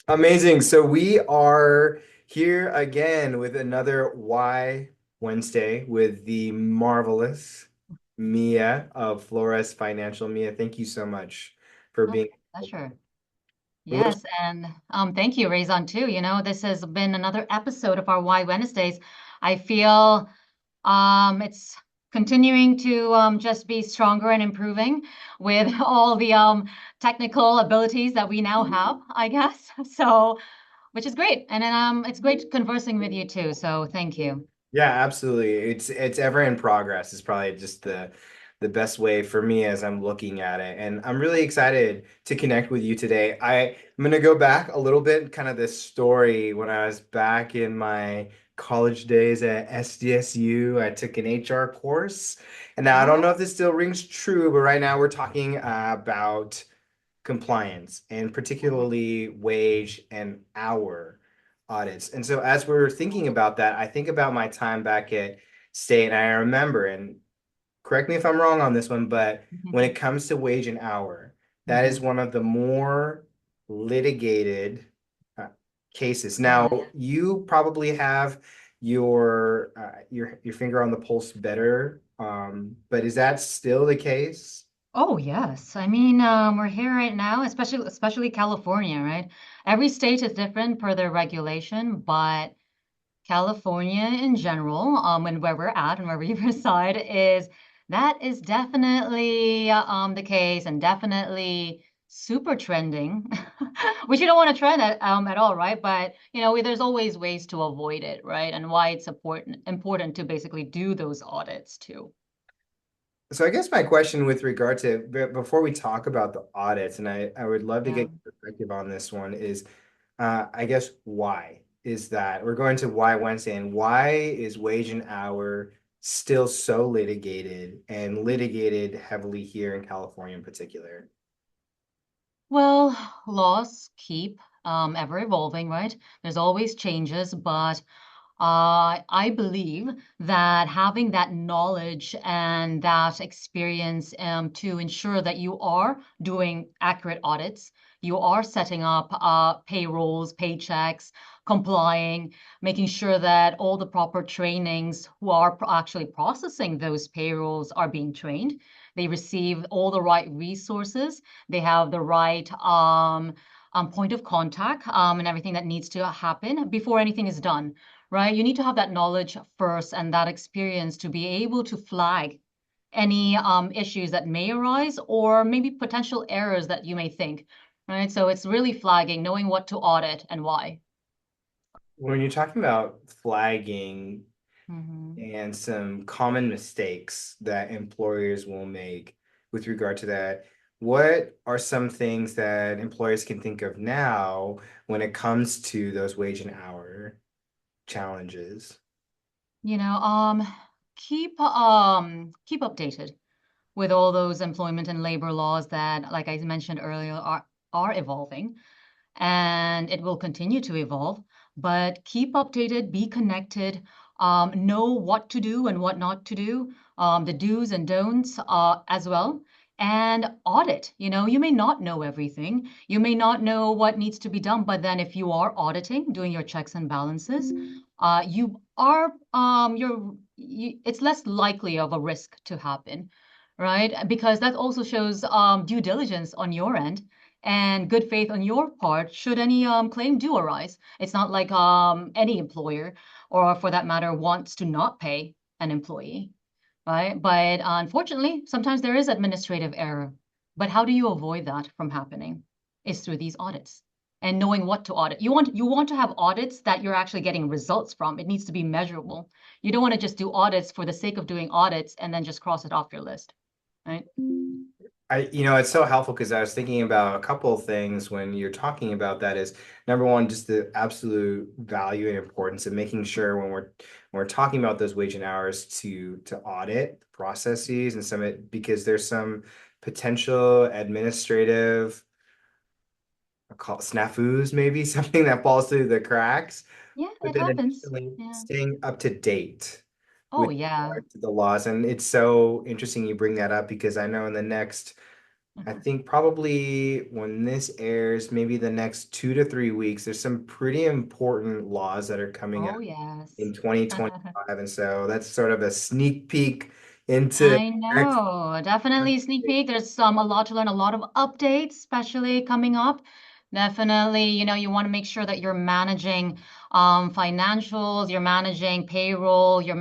Amazing. So we are here again with another Why Wednesday with the marvelous Mia of Flores Financial. Mia, thank you so much for Oh, being. pleasure. We'll Yes, and thank you, Raison, too. This has been another episode of our Why Wednesdays. I feel it's continuing to just be stronger and improving with all the technical abilities that we now have, I guess. So, which is great. And then it's great conversing with you too. So, thank you. Yeah, absolutely. It's ever in progress. It's probably just the best way for me as I'm looking at it. And I'm really excited to connect with you today. I'm gonna go back a little bit, kind of this story when I was back in my college days at SDSU. I took an HR course. And now I don't know if Oh, this still rings true, but right now we're talking about compliance and mhm. particularly wage and hour audits. And so as we're thinking about that, I think about my time back at State, and I remember, and correct me if I'm wrong on this one, but when it comes to wage and hour, that is Mhm. one of the more litigated uh, cases. Now, Yeah. you probably have your finger on the pulse better, but is that still the case? Oh, yes. We're here right now, especially California, right? Every state is different per their regulation, but California in general, and where we're at and where we reside that is definitely the case and definitely super trending, which you don't want to trend at all, right? But there's always ways to avoid it, right? And why it's important to basically do those audits too. So I guess my question with regard to before we talk about the audits, and I would love to Yeah. get your perspective on this one, is I guess why is that? We're going to why Wednesday, and why is wage and hour still so litigated and litigated heavily here in California in particular? Well, laws keep ever evolving, right? There's always changes, but I believe that having that knowledge and that experience to ensure that you are doing accurate audits, you are setting up payrolls, paychecks, complying, making sure that all the proper trainings who are actually processing those payrolls are being trained. They receive all the right resources. They have the right point of contact and everything that needs to happen before anything is done, right? You need to have that knowledge first and that experience to be able to flag any issues that may arise or maybe potential errors that you may think, right? So it's really flagging, knowing what to audit and why. When you're talking about flagging Hmm. and some common mistakes that employers will make with regard to that. What are some things that employers can think of now when it comes to those wage and hour challenges? You know, um, keep updated with all those employment and labor laws that, like I mentioned earlier, are evolving and it will continue to evolve. But keep updated, be connected, know what to do and what not to do, the do's and don'ts as well. And audit. You may not know everything. You may not know what needs to be done, but then if you are auditing, doing your checks and balances, you are it's less likely of a risk to happen, right? Because that also shows due diligence on your end and good faith on your part should any claim do arise. It's not like any employer, or for that matter, wants to not pay an employee, right? But unfortunately, sometimes there is administrative error. But how do you avoid that from happening? Is through these audits and knowing what to audit. You want to have audits that you're actually getting results from. It needs to be measurable. You don't want to just do audits for the sake of doing audits and then just cross it off your list, right? It's so helpful because I was thinking about a couple of things when you're talking about that is number one, just the absolute value and importance of making sure when we're talking about those wage and hours to audit the processes and some it because there's some potential administrative I'll call it snafus, maybe something that falls through the cracks, Yeah, but it then happens. additionally Yeah. staying up to date Oh, with yeah. regard to the laws. And it's so interesting you bring that up because I know in the next I think probably when this airs, maybe the next 2 to 3 weeks, there's some pretty important laws that are coming out Oh, yes. in 2025. And so that's sort of a sneak peek into I next. know. Definitely sneak peek. There's a lot to learn, a lot of updates, especially coming up. Definitely, you want to make sure that you're managing financials, you're managing payroll, you're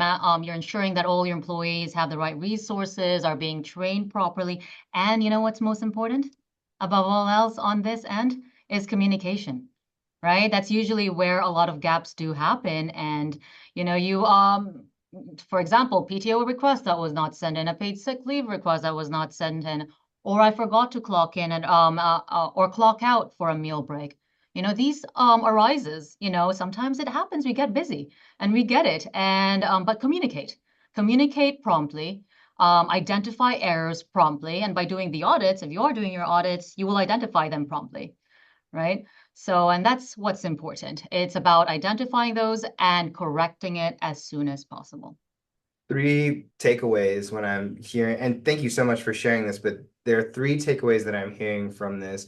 ensuring that all your employees have the right resources, are being trained properly. And you know what's most important? Above all else on this end is communication, right? That's usually where a lot of gaps do happen. And you for example, PTO request that was not sent in, a paid sick leave request that was not sent in, or I forgot to clock in and or clock out for a meal break. These arises, sometimes it happens, we get busy and we get it. And but communicate promptly, identify errors promptly, and by doing the audits, if you are doing your audits, you will identify them promptly, right? So, and that's what's important. It's about identifying those and correcting it as soon as possible. Three takeaways when I'm hearing, and thank you so much for sharing this, but there are three takeaways that I'm hearing from this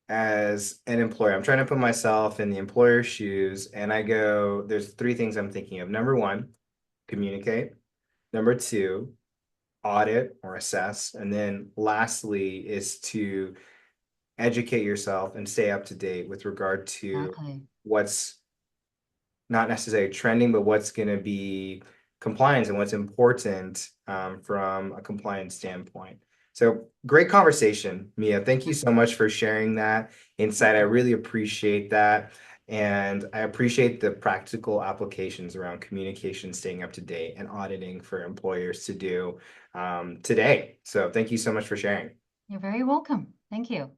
as an employer. I'm trying to put myself in the employer's shoes, and there's three things I'm thinking of. Number one, communicate. Number two, audit or assess. And then lastly is to educate yourself and stay up to date with regard to Exactly. what's not necessarily trending, but what's going to be compliance and what's important from a compliance standpoint. So great conversation, Mia. Thank you so much for sharing that insight. I really appreciate that. And I appreciate the practical applications around communication, staying up to date, and auditing for employers to do today. So thank you so much for sharing. You're very welcome. Thank you.